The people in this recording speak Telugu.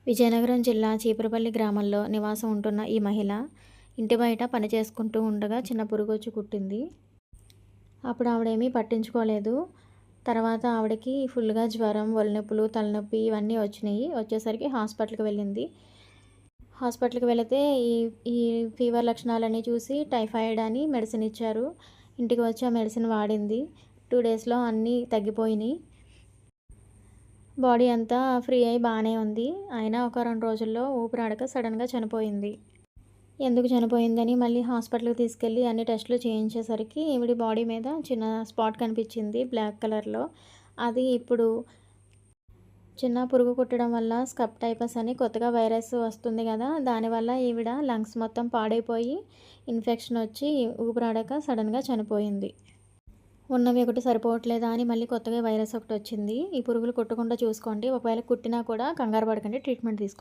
విజయనగరం జిల్లా చీపురపల్లి గ్రామంలో నివాసం ఉంటున్న ఈ మహిళ ఇంటి బయట పని చేసుకుంటూ ఉండగా చిన్న పురుగొచ్చి కుట్టింది. అప్పుడు ఆవిడేమీ పట్టించుకోలేదు. తర్వాత ఆవిడకి ఫుల్‌గా జ్వరం, ఒళ్ళనొప్పులు, తలనొప్పి ఇవన్నీ వచ్చినాయి. వచ్చేసరికి హాస్పిటల్‌కి వెళ్ళింది. హాస్పిటల్‌కి వెళితే ఈ ఈ ఫీవర్ లక్షణాలన్నీ చూసి టైఫాయిడ్ అని మెడిసిన్ ఇచ్చారు. ఇంటికి వచ్చి ఆ మెడిసిన్ వాడింది. 2 డేస్‌లో అన్నీ తగ్గిపోయినాయి. బాడీ అంతా ఫ్రీ అయ్యి బాగానే ఉంది. అయినా ఒక 2 రోజుల్లో ఊపిరాడక సడెన్‌గా చనిపోయింది. ఎందుకు చనిపోయిందని మళ్ళీ హాస్పిటల్‌కి తీసుకెళ్ళి అన్ని టెస్టులు చేయించేసరికి ఈవిడ బాడీ మీద చిన్న స్పాట్ కనిపించింది బ్లాక్ కలర్‌లో. అది ఇప్పుడు చిన్న పురుగు కుట్టడం వల్ల స్కబ్ టైఫస్ అని కొత్తగా వైరస్ వస్తుంది కదా! దానివల్ల ఈవిడ లంగ్స్ మొత్తం పాడైపోయి ఇన్ఫెక్షన్ వచ్చి ఊపిరాడక సడెన్‌గా చనిపోయింది. ఉన్నవి ఒకటి సరిపోవట్లేదా అని మళ్ళీ కొత్తగా వైరస్ ఒకటొచ్చింది. ఈ పురుగులు కుట్టకుండా చూసుకోండి. ఒకవేళ కుట్టినా కూడా కంగారు పడకండి. ట్రీట్మెంట్ తీసుకోండి.